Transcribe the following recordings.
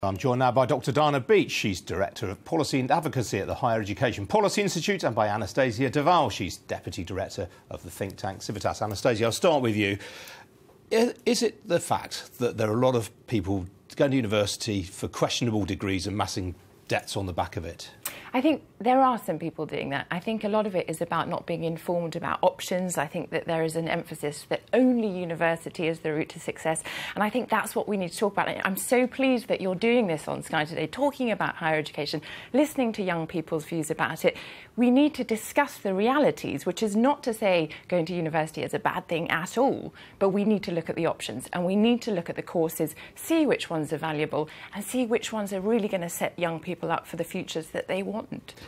I'm joined now by Dr. Diana Beech. She's Director of Policy and Advocacy at the Higher Education Policy Institute, and by Anastasia de Waal. She's Deputy Director of the think tank Civitas. Anastasia, I'll start with you. Is it the fact that there are a lot of people going to university for questionable degrees and amassing debts on the back of it? I think there are some people doing that. I think a lot of it is about not being informed about options. I think that there is an emphasis that only university is the route to success. And I think that's what we need to talk about. I'm so pleased that you're doing this on Sky today, talking about higher education, listening to young people's views about it. We need to discuss the realities, which is not to say going to university is a bad thing at all, but we need to look at the options and we need to look at the courses, see which ones are valuable and see which ones are really going to set young people up for the futures that they want.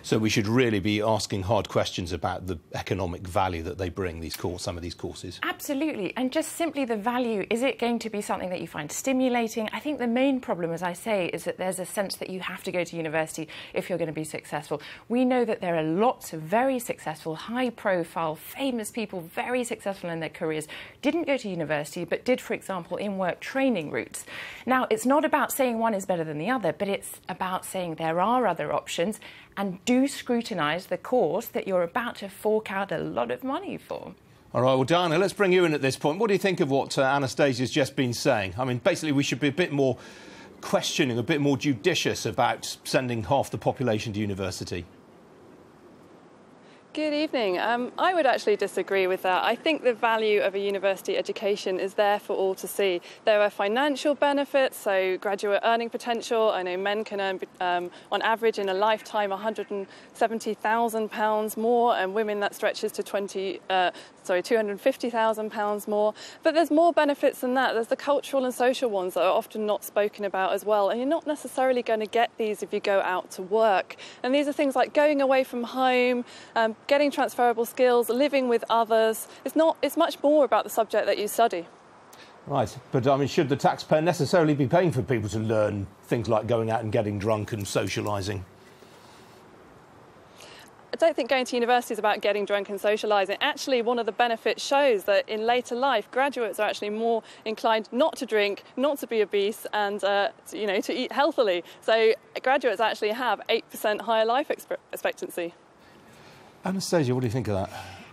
So we should really be asking hard questions about the economic value that they bring, some of these courses? Absolutely. And just simply the value, is it going to be something that you find stimulating? I think the main problem, as I say, is that there's a sense that you have to go to university if you're going to be successful. We know that there are lots of very successful, high-profile, famous people, very successful in their careers, didn't go to university, but did, for example, in-work training routes. Now, it's not about saying one is better than the other, but it's about saying there are other options, and do scrutinise the course that you're about to fork out a lot of money for. All right, well, Diana, let's bring you in at this point. What do you think of what Anastasia's just been saying? I mean, basically, we should be a bit more questioning, a bit more judicious about sending half the population to university. Good evening. I would actually disagree with that. I think the value of a university education is there for all to see. There are financial benefits, so graduate earning potential. I know men can earn, on average in a lifetime, £170,000 more, and women that stretches to £250,000 more. But there's more benefits than that. There's the cultural and social ones that are often not spoken about as well, and you're not necessarily going to get these if you go out to work. And these are things like going away from home, getting transferable skills, living with others. It's much more about the subject that you study. Right, but I mean, should the taxpayer necessarily be paying for people to learn things like going out and getting drunk and socialising? I don't think going to university is about getting drunk and socialising. Actually, one of the benefits shows that in later life, graduates are actually more inclined not to drink, not to be obese, and to eat healthily. So graduates actually have 8% higher life expectancy. Anastasia, what do you think of that?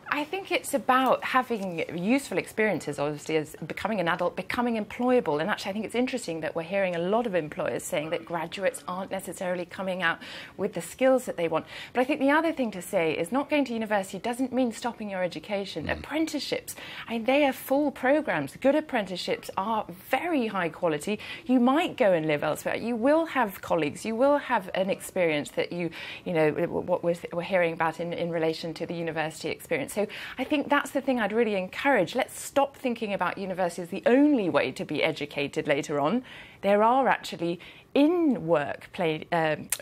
I think it's about having useful experiences, obviously, as becoming an adult, becoming employable. And actually, I think it's interesting that we're hearing a lot of employers saying that graduates aren't necessarily coming out with the skills that they want. But I think the other thing to say is not going to university doesn't mean stopping your education. Apprenticeships, they are full programmes. Good apprenticeships are very high quality. You might go and live elsewhere. You will have colleagues. You will have an experience that what we're hearing about in relation to the university experience. So I think that's the thing I'd really encourage. Let's stop thinking about university as the only way to be educated later on. There are actually in-work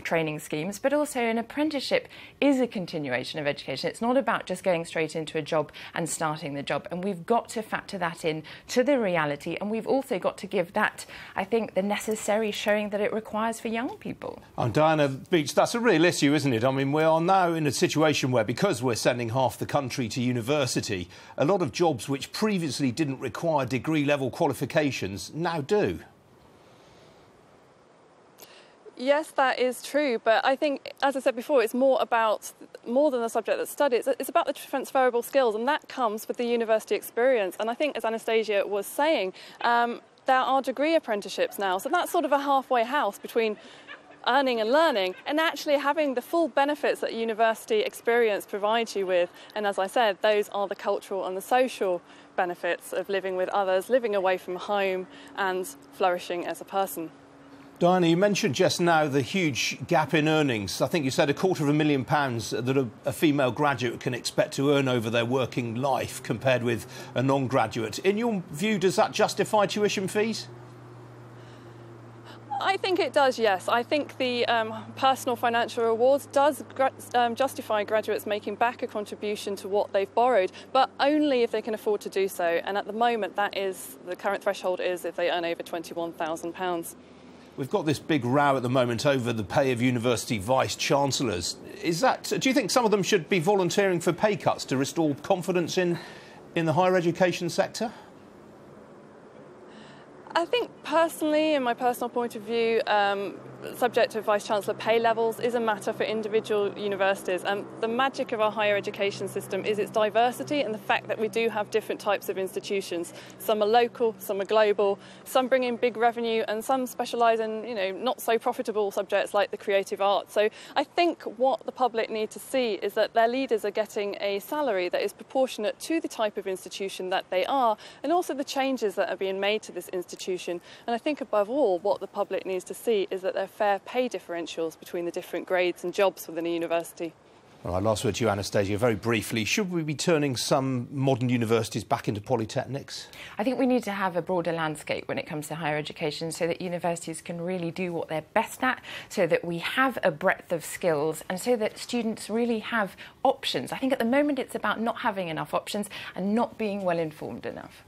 training schemes, but also an apprenticeship is a continuation of education. It's not about just going straight into a job and starting the job. And we've got to factor that in to the reality. And we've also got to give that, I think, the necessary showing that it requires for young people. Diana Beech, that's a real issue, isn't it? I mean, we are now in a situation where, because we're sending half the country to university, a lot of jobs which previously didn't require degree-level qualifications now do. Yes, that is true, but I think, as I said before, it's more than the subject that's studied. It's about the transferable skills, and that comes with the university experience. And I think, as Anastasia was saying, there are degree apprenticeships now, so that's sort of a halfway house between earning and learning, and actually having the full benefits that university experience provides you with. And as I said, those are the cultural and the social benefits of living with others, living away from home, and flourishing as a person. Diana, you mentioned just now the huge gap in earnings. I think you said £250,000 that a female graduate can expect to earn over their working life compared with a non-graduate. In your view, does that justify tuition fees? I think it does, yes. I think the personal financial rewards does justify graduates making back a contribution to what they've borrowed, but only if they can afford to do so. And at the moment, the current threshold is if they earn over £21,000. We've got this big row at the moment over the pay of university vice-chancellors. Do you think some of them should be volunteering for pay cuts to restore confidence in the higher education sector? I think personally, in my personal point of view, subject to Vice-Chancellor pay levels is a matter for individual universities. And the magic of our higher education system is its diversity and the fact that we do have different types of institutions. Some are local, some are global, some bring in big revenue, and some specialise in, not so profitable subjects like the creative arts. So I think what the public need to see is that their leaders are getting a salary that is proportionate to the type of institution that they are, and also the changes that are being made to this institution. And I think above all, what the public needs to see is that there are fair pay differentials between the different grades and jobs within a university. All right, last word to you, Anastasia, very briefly. Should we be turning some modern universities back into polytechnics? I think we need to have a broader landscape when it comes to higher education so that universities can really do what they're best at, so that we have a breadth of skills and so that students really have options. I think at the moment it's about not having enough options and not being well informed enough.